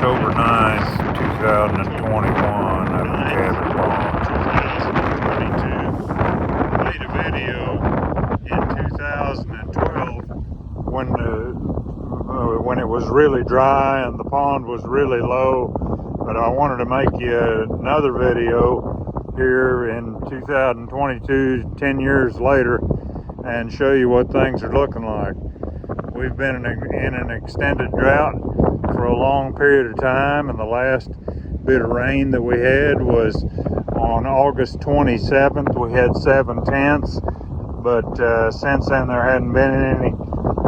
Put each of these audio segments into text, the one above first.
October 9th, 2021 at the cabin pond. 2022. Made a video in 2012 when it was really dry and the pond was really low, but I wanted to make you another video here in 2022, 10 years later, and show you what things are looking like. We've been in an extended drought for a long period of time, and the last bit of rain that we had was on August 27th. We had 7/10, but since then there hadn't been any.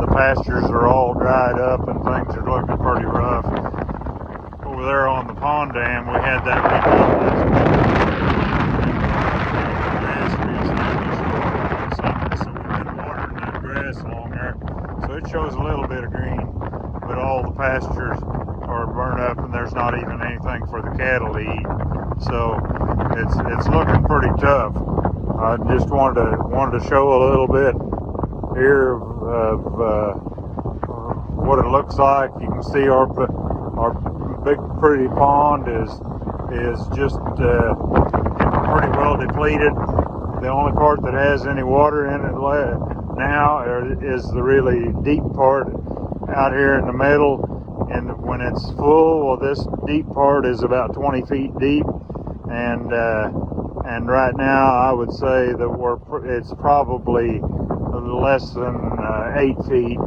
The pastures are all dried up and things are looking pretty rough. Over there on the pond dam, we had that rebuilt last summer, so we've been watering that grass along there. So it shows a little bit of green, but all the pastures are burned up and there's not even anything for the cattle to eat. So it's looking pretty tough. I just wanted to show a little bit here of what it looks like. You can see our big pretty pond is just pretty well depleted. The only part that has any water in it now is the really deep part out here in the middle, and when it's full, well, this deep part is about 20 feet deep, and right now I would say that it's probably less than 8 feet.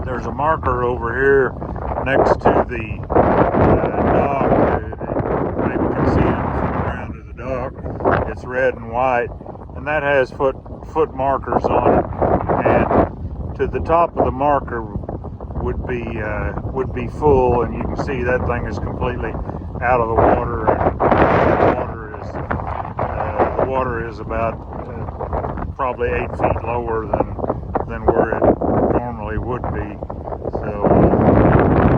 There's a marker over here next to the dock. Maybe you can see it from the ground of the dock. It's red and white, and that has foot markers on it. And to the top of the marker would be full, and you can see that thing is completely out of the water. And the water is about probably 8 feet lower than where it normally would be. So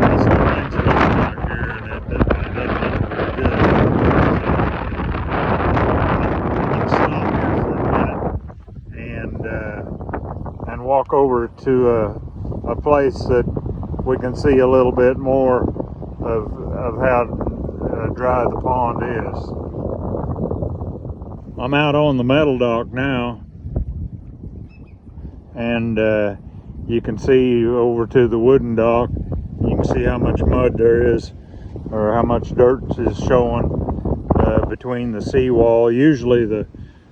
that's the things that look like here, and it doesn't look very good. I'm going to stop here for a minute and walk over to a place that we can see a little bit more of how dry the pond is. I'm out on the metal dock now, and you can see over to the wooden dock. You can see how much mud there is, or how much dirt is showing between the seawall. Usually the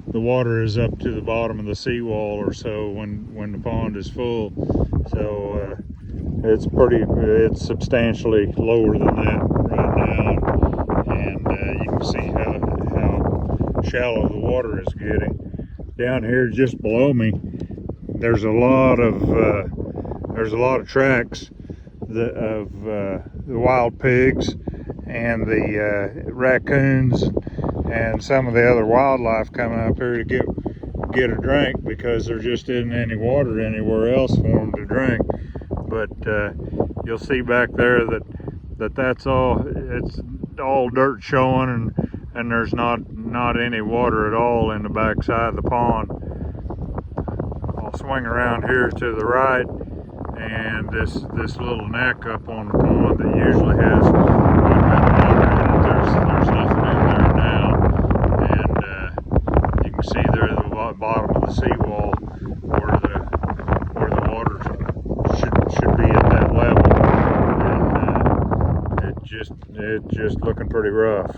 water is up to the bottom of the seawall or so when the pond is full. So it's substantially lower than that right now, and you can see how shallow the water is getting. Down here just below me, there's a lot of tracks of the wild pigs and the raccoons and some of the other wildlife coming up here to get a drink, because there just isn't any water anywhere else for them to drink. But you'll see back there that's all, it's all dirt showing, and there's not any water at all in the back side of the pond. I'll swing around here to the right, and this little neck up on the pond that usually has quite a bit of water in it, there's nothing in there now, and you can see there at the bottom of the seawall where the water should be at that level, and it's just looking pretty rough.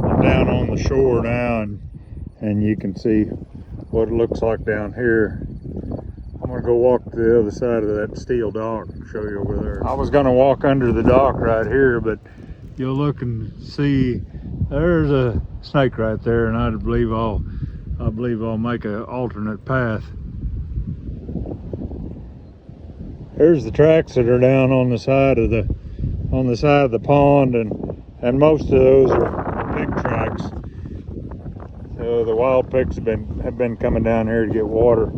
I'm down on the shore now, and you can see what it looks like down here. I'm gonna go walk to the other side of that steel dock and show you over there. I was gonna walk under the dock right here, but you'll look and see there's a snake right there, and I believe I'll make an alternate path. There's the tracks that are down on the side of the pond, and most of those are pig tracks. So the wild pigs have been coming down here to get water.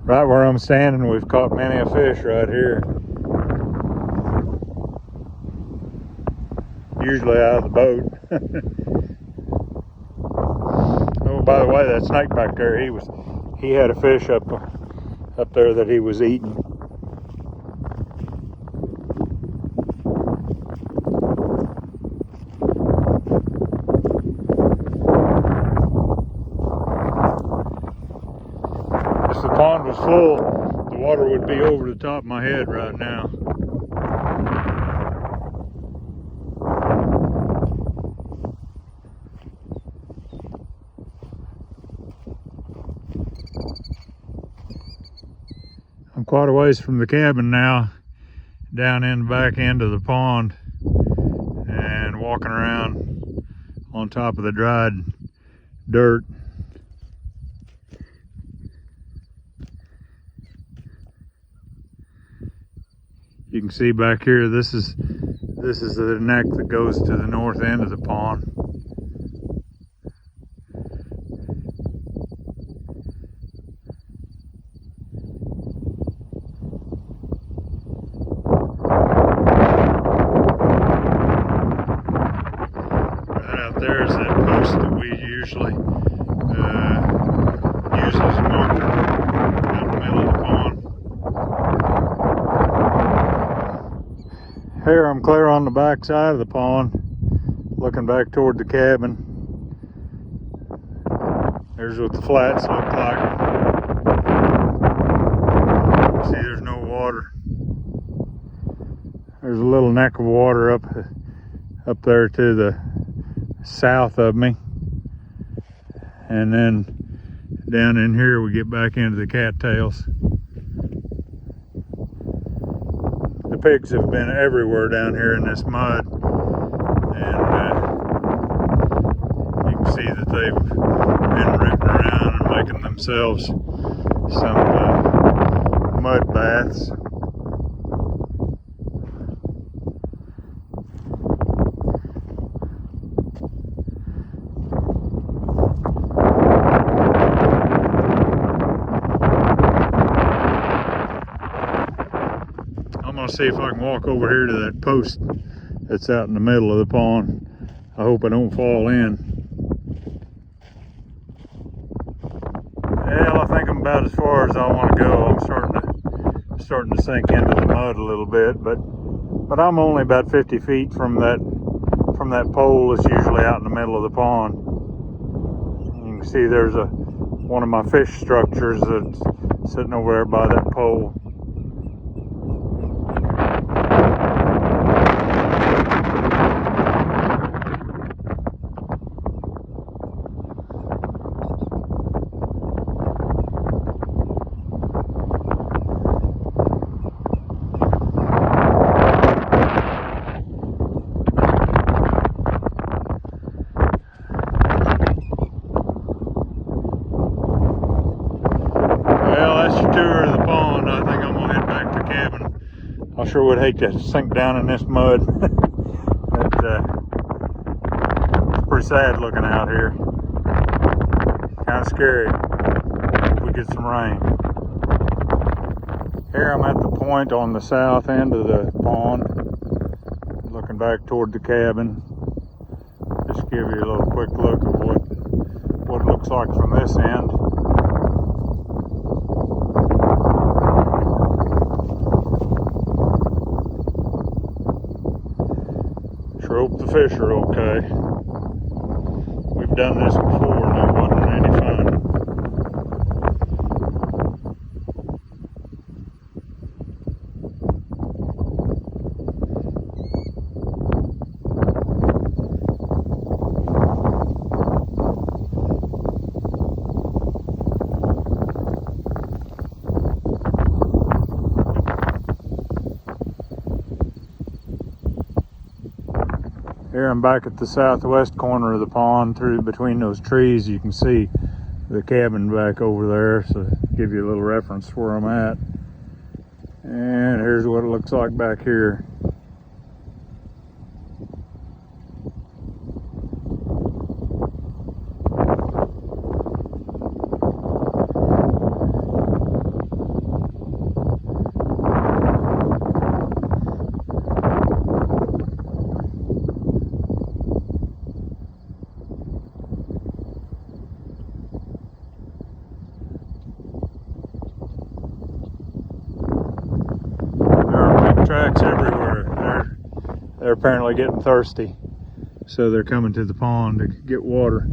Right where I'm standing, we've caught many a fish right here. Usually out of the boat. Oh, by the way, that snake back there, he had a fish up there that he was eating. If the pond was full, the water would be over the top of my head right now. I'm quite a ways from the cabin now, down in the back end of the pond, and walking around on top of the dried dirt. You can see back here, this is the neck that goes to the north end of the pond. Right out there is that post that we usually use as a marker out in the middle of the pond. Here I'm clear on the back side of the pond, looking back toward the cabin. There's what the flats look like. See, there's no water. There's a little neck of water up there to the south of me. And then down in here we get back into the cattails. The pigs have been everywhere down here in this mud, and you can see that they've been rooting around and making themselves some mud baths. I'm gonna see if I can walk over here to that post that's out in the middle of the pond. I hope I don't fall in. Well, I think I'm about as far as I want to go. I'm starting to sink into the mud a little bit, but I'm only about 50 feet from that pole that's usually out in the middle of the pond. You can see there's one of my fish structures that's sitting over there by that pole. Tour of the pond. I think I'm gonna head back to the cabin. I sure would hate to sink down in this mud. It's pretty sad looking out here. Kind of scary. Hope we get some rain. Here I'm at the point on the south end of the pond, looking back toward the cabin. Just give you a little quick look of what it looks like from this end. Sure hope the fish are okay. We've done this before and it wasn't any fun. Here I'm back at the southwest corner of the pond. Through between those trees you can see the cabin back over there, so give you a little reference where I'm at. And here's what it looks like back here. they're apparently getting thirsty. So they're coming to the pond to get water.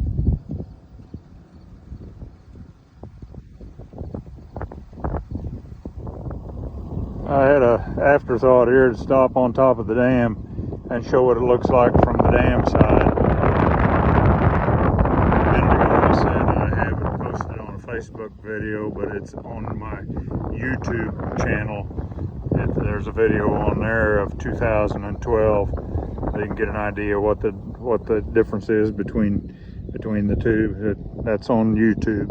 I had a afterthought here to stop on top of the dam and show what it looks like from the dam side. A minute ago I said I have it posted on a Facebook video, but it's on my YouTube channel. There's a video on there of 2012. So you can get an idea what the difference is between the two. That's on YouTube.